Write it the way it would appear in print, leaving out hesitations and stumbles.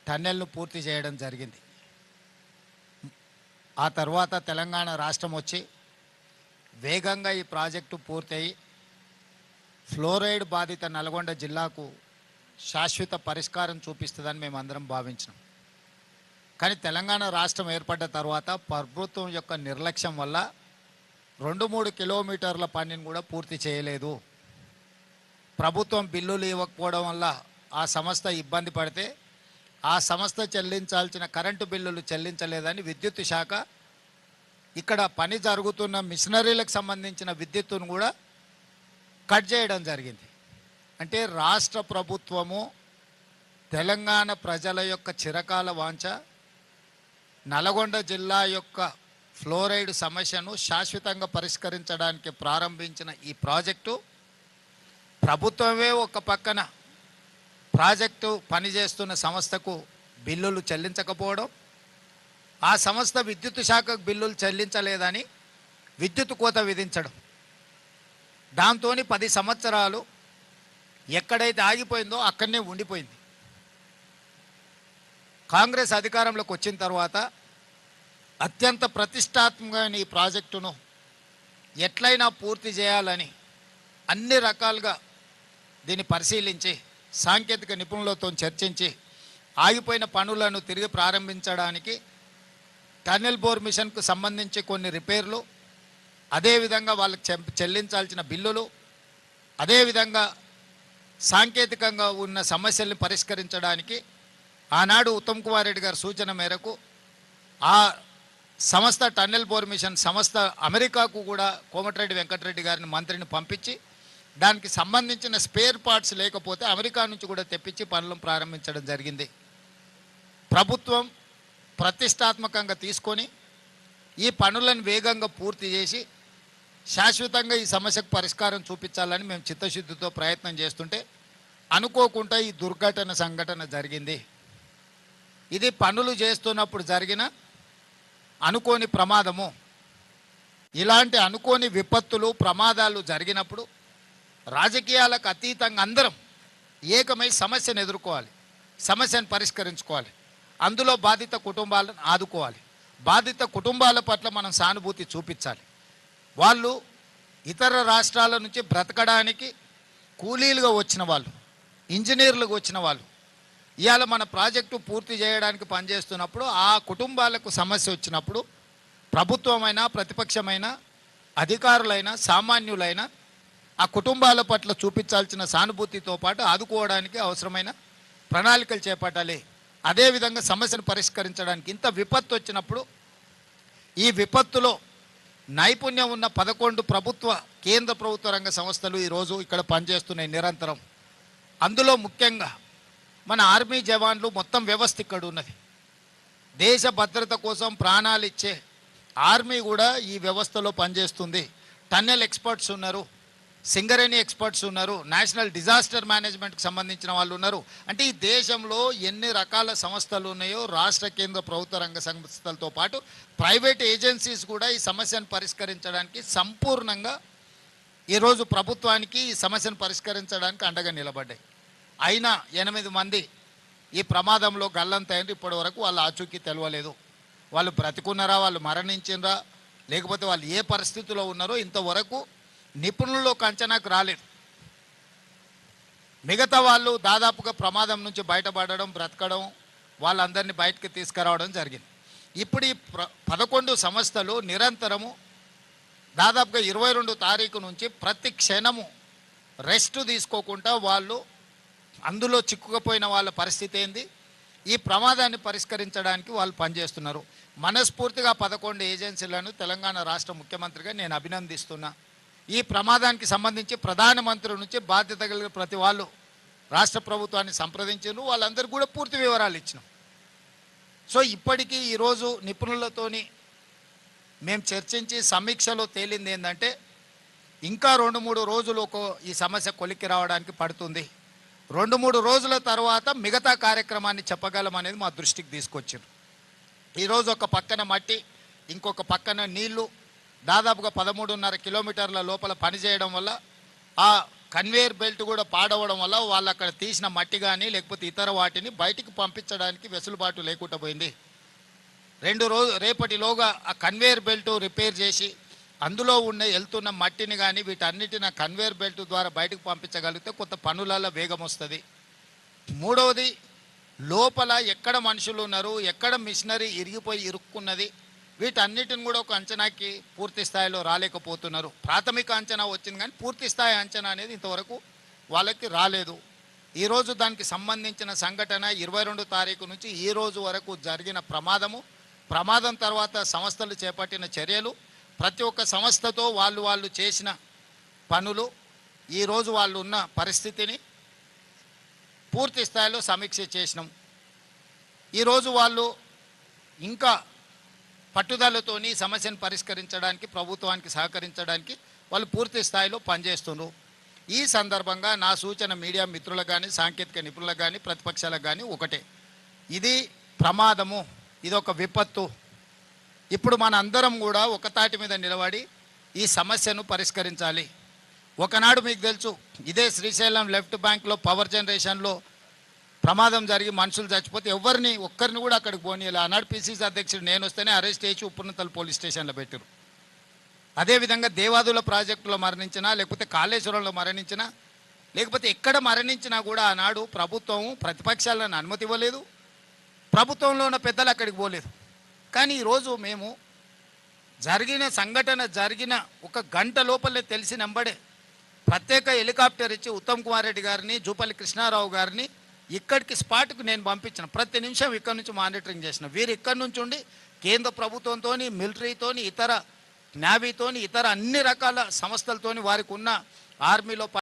టన్నెల్ను పూర్తి చేయడం జరిగింది. ఆ తర్వాత తెలంగాణ రాష్ట్రం వచ్చి వేగంగా ఈ ప్రాజెక్టు పూర్తయి ఫ్లోరైడ్ బాధిత నల్గొండ జిల్లాకు శాశ్వత పరిష్కారం చూపిస్తుందని మేమందరం భావించినాం. కానీ తెలంగాణ రాష్ట్రం ఏర్పడ్డ తర్వాత ప్రభుత్వం యొక్క నిర్లక్ష్యం వల్ల 2-3 కిలోమీటర్ల పనిని కూడా పూర్తి చేయలేదు. ప్రభుత్వం బిల్లులు ఇవ్వకపోవడం వల్ల ఆ సంస్థ ఇబ్బంది పడితే ఆ సంస్థ చెల్లించాల్సిన కరెంటు బిల్లులు చెల్లించలేదని విద్యుత్ శాఖ ఇక్కడ పని జరుగుతున్న మిషనరీలకు సంబంధించిన విద్యుత్తును కూడా కట్ చేయడం జరిగింది. అంటే రాష్ట్ర ప్రభుత్వము తెలంగాణ ప్రజల యొక్క చిరకాల వాంఛ నల్గొండ జిల్లా యొక్క ఫ్లోరైడ్ సమస్యను శాశ్వతంగా పరిష్కరించడానికి ప్రారంభించిన ఈ ప్రాజెక్టు ప్రభుత్వమే ఒక పక్కన ప్రాజెక్టు పనిచేస్తున్న సంస్థకు బిల్లులు చెల్లించకపోవడం, ఆ సంస్థ విద్యుత్ శాఖకు బిల్లులు చెల్లించలేదని విద్యుత్ కోత విధించడం, దాంతో 10 సంవత్సరాలు ఎక్కడైతే ఆగిపోయిందో అక్కడనే ఉండిపోయింది. కాంగ్రెస్ అధికారంలోకి వచ్చిన తర్వాత అత్యంత ప్రతిష్టాత్మకమైన ఈ ప్రాజెక్టును ఎట్లయినా పూర్తి చేయాలని అన్ని రకాలుగా దీన్ని పరిశీలించి సాంకేతిక నిపుణులతో చర్చించి ఆగిపోయిన పనులను తిరిగి ప్రారంభించడానికి టన్నెల్ బోర్ మిషన్కు సంబంధించి కొన్ని రిపేర్లు, అదేవిధంగా వాళ్ళకి చెల్లించాల్సిన బిల్లులు, అదేవిధంగా సాంకేతికంగా ఉన్న సమస్యల్ని పరిష్కరించడానికి ఆనాడు ఉత్తమ్ కుమార్ రెడ్డి గారి సూచన మేరకు ఆ సంస్థ టన్నెల్ బోర్ మిషన్ సంస్థ అమెరికాకు కూడా కోమటిరెడ్డి వెంకటరెడ్డి గారిని మంత్రిని పంపించి దానికి సంబంధించిన స్పేర్ పార్ట్స్ లేకపోతే అమెరికా నుంచి కూడా తెప్పించి పనులను ప్రారంభించడం జరిగింది. ప్రభుత్వం ప్రతిష్టాత్మకంగా తీసుకొని ఈ పనులను వేగంగా పూర్తి చేసి శాశ్వతంగా ఈ సమస్యకు పరిష్కారం చూపించాలని మేము చిత్తశుద్ధితో ప్రయత్నం చేస్తుంటే అనుకోకుండా ఈ దుర్ఘటన సంఘటన జరిగింది. ఇది పనులు చేస్తున్నప్పుడు జరిగిన అనుకోని ప్రమాదము. ఇలాంటి అనుకోని విపత్తులు ప్రమాదాలు జరిగినప్పుడు రాజకీయాలకు అతీతంగా అందరం ఏకమై సమస్యను ఎదుర్కోవాలి, సమస్యను పరిష్కరించుకోవాలి, అందులో బాధిత కుటుంబాలను ఆదుకోవాలి, బాధిత కుటుంబాల పట్ల మనం సానుభూతి చూపించాలి. వాళ్ళు ఇతర రాష్ట్రాల నుంచి బ్రతకడానికి కూలీలుగా వచ్చిన వాళ్ళు, ఇంజనీర్లుగా వచ్చిన వాళ్ళు ఇవాళ మన ప్రాజెక్టు పూర్తి చేయడానికి పనిచేస్తున్నప్పుడు ఆ కుటుంబాలకు సమస్య వచ్చినప్పుడు ప్రభుత్వమైనా ప్రతిపక్షమైనా అధికారులైనా సామాన్యులైనా ఆ కుటుంబాల పట్ల చూపించాల్సిన సానుభూతితో పాటు ఆదుకోవడానికి అవసరమైన ప్రణాళికలు చేపట్టాలి. అదేవిధంగా సమస్యను పరిష్కరించడానికి ఇంత విపత్తు వచ్చినప్పుడు ఈ విపత్తులో నైపుణ్యం ఉన్న 11 ప్రభుత్వ కేంద్ర ప్రభుత్వ రంగ సంస్థలు ఈరోజు ఇక్కడ పనిచేస్తున్నాయి నిరంతరం. అందులో ముఖ్యంగా మన ఆర్మీ జవాన్లు మొత్తం వ్యవస్థ ఇక్కడ ఉన్నది. దేశ భద్రత కోసం ప్రాణాలు ఇచ్చే ఆర్మీ కూడా ఈ వ్యవస్థలో పనిచేస్తుంది. టన్నెల్ ఎక్స్పర్ట్స్ ఉన్నారు, సింగరేణి ఎక్స్పర్ట్స్ ఉన్నారు, నేషనల్ డిజాస్టర్ మేనేజ్మెంట్కి సంబంధించిన వాళ్ళు ఉన్నారు. అంటే ఈ దేశంలో ఎన్ని రకాల సంస్థలు ఉన్నాయో రాష్ట్ర కేంద్ర ప్రభుత్వ రంగ సంస్థలతో పాటు ప్రైవేట్ ఏజెన్సీస్ కూడా ఈ సమస్యను పరిష్కరించడానికి సంపూర్ణంగా ఈరోజు ప్రభుత్వానికి ఈ సమస్యను పరిష్కరించడానికి అండగా నిలబడ్డాయి. అయినా 8 మంది ఈ ప్రమాదంలో గల్లంతైంది. ఇప్పటి వరకు వాళ్ళ ఆచూకీ తెలవలేదు. వాళ్ళు బ్రతికున్నారా, వాళ్ళు మరణించినరా, లేకపోతే వాళ్ళు ఏ పరిస్థితిలో ఉన్నారో ఇంతవరకు నిపుణుల్లోకి అంచనాకు రాలేదు. మిగతా వాళ్ళు దాదాపుగా ప్రమాదం నుంచి బయటపడడం, బ్రతకడం, వాళ్ళందరినీ బయటకు తీసుకురావడం జరిగింది. ఇప్పుడు ఈ 11 సంస్థలు నిరంతరము దాదాపుగా 22 తారీఖు నుంచి ప్రతి క్షణము రెస్ట్ తీసుకోకుండా వాళ్ళు అందులో చిక్కుకుపోయిన వాళ్ళ పరిస్థితి ఏంది, ఈ ప్రమాదాన్ని పరిష్కరించడానికి వాళ్ళు పనిచేస్తున్నారు. మనస్ఫూర్తిగా 11 ఏజెన్సీలను తెలంగాణ రాష్ట్ర ముఖ్యమంత్రిగా నేను అభినందిస్తున్నా. ఈ ప్రమాదానికి సంబంధించి ప్రధానమంత్రి నుంచి బాధ్యత కలిగిన ప్రతి వాళ్ళు రాష్ట్ర ప్రభుత్వాన్ని సంప్రదించారు. వాళ్ళందరూ కూడా పూర్తి వివరాలు ఇచ్చినాం. సో ఇప్పటికీ ఈరోజు నిపుణులతోని మేము చర్చించి సమీక్షలో తేలింది ఏంటంటే ఇంకా 2-3 రోజులు ఈ సమస్య కొలిక్కి రావడానికి పడుతుంది. 2-3 రోజుల తర్వాత మిగతా కార్యక్రమాన్ని చెప్పగలం అనేది మా దృష్టికి తీసుకొచ్చారు. ఈరోజు ఒక పక్కన మట్టి, ఇంకొక పక్కన నీళ్లు, దాదాపుగా 13.5 కిలోమీటర్ల లోపల పనిచేయడం వల్ల ఆ కన్వేయర్ బెల్ట్ కూడా పాడవడం వల్ల వాళ్ళు అక్కడ తీసిన మట్టి కానీ లేకపోతే ఇతర వాటిని బయటికి పంపించడానికి వెసులుబాటు లేకుండా పోయింది. రేపటిలోగా ఆ కన్వేయర్ బెల్ట్ రిపేర్ చేసి అందులో వెళ్తున్న మట్టిని కానీ వీటన్నిటిని కన్వేయర్ బెల్ట్ ద్వారా బయటకు పంపించగలిగితే కొంత పనులలో వేగం వస్తుంది. మూడవది, లోపల ఎక్కడ మనుషులు ఉన్నారు, ఎక్కడ మిషనరీ ఇరుక్కున్నది, వీటన్నిటిని కూడా ఒక అంచనాకి పూర్తి స్థాయిలో రాలేకపోతున్నారు. ప్రాథమిక అంచనా వచ్చింది కానీ పూర్తి స్థాయి అంచనా అనేది ఇంతవరకు వాళ్ళకి రాలేదు. ఈరోజు దానికి సంబంధించిన సంఘటన 22 తారీఖు నుంచి ఈ రోజు వరకు జరిగిన ప్రమాదం తర్వాత సంస్థలు చేపట్టిన చర్యలు, ప్రతి ఒక్క సంస్థతో వాళ్ళు చేసిన పనులు, ఈరోజు వాళ్ళు ఉన్న పరిస్థితిని పూర్తి స్థాయిలో సమీక్ష చేసినాం. ఈరోజు వాళ్ళు ఇంకా పట్టుదలతోని సమస్యను పరిష్కరించడానికి, ప్రభుత్వానికి సహకరించడానికి వాళ్ళు పూర్తి స్థాయిలో పనిచేస్తున్నారు. ఈ సందర్భంగా నా సూచన మీడియా మిత్రులకు కానీ, సాంకేతిక నిపుణులకు కానీ, ప్రతిపక్షాలకు కానీ ఒకటే, ఇది ప్రమాదము, ఇది ఒక విపత్తు. ఇప్పుడు మన అందరం కూడా ఒక తాటి మీద నిలబడి ఈ సమస్యను పరిష్కరించాలి. ఒకనాడు మీకు తెలుసు, ఇదే శ్రీశైలం లెఫ్ట్ బ్యాంక్లో పవర్ జనరేషన్లో ప్రమాదం జరిగి మనుషులు చచ్చిపోతే ఒక్కరిని కూడా అక్కడికి పోనీయాలి. ఆనాడు పిసిసి అధ్యక్షుడు నేను వస్తేనే అరెస్ట్ చేసి ఉప్పునతల పోలీస్ స్టేషన్లో పెట్టారు. అదేవిధంగా దేవాదుల ప్రాజెక్టులో మరణించినా, లేకపోతే కాళేశ్వరంలో మరణించినా, లేకపోతే ఎక్కడ మరణించినా కూడా ఆనాడు ప్రభుత్వం ప్రతిపక్షాలను అనుమతి ఇవ్వలేదు, ప్రభుత్వంలో ఉన్న పెద్దలు అక్కడికి పోలేదు. కానీ ఈరోజు మేము జరిగిన ఒక గంట లోపలే తెలిసినంబడే ప్రత్యేక హెలికాప్టర్ ఇచ్చి ఉత్తమ్ కుమార్ రెడ్డి గారిని, జూపల్లి కృష్ణారావు గారిని ఇక్కడికి స్పాట్కు నేను పంపించిన. ప్రతి నిమిషం ఇక్కడ నుంచి మానిటరింగ్ చేసిన. వీరు ఇక్కడి నుంచి ఉండి కేంద్ర ప్రభుత్వంతో, మిలిటరీతోని, ఇతర నేవీతోని, ఇతర అన్ని రకాల సంస్థలతోని, వారికి ఉన్న ఆర్మీలో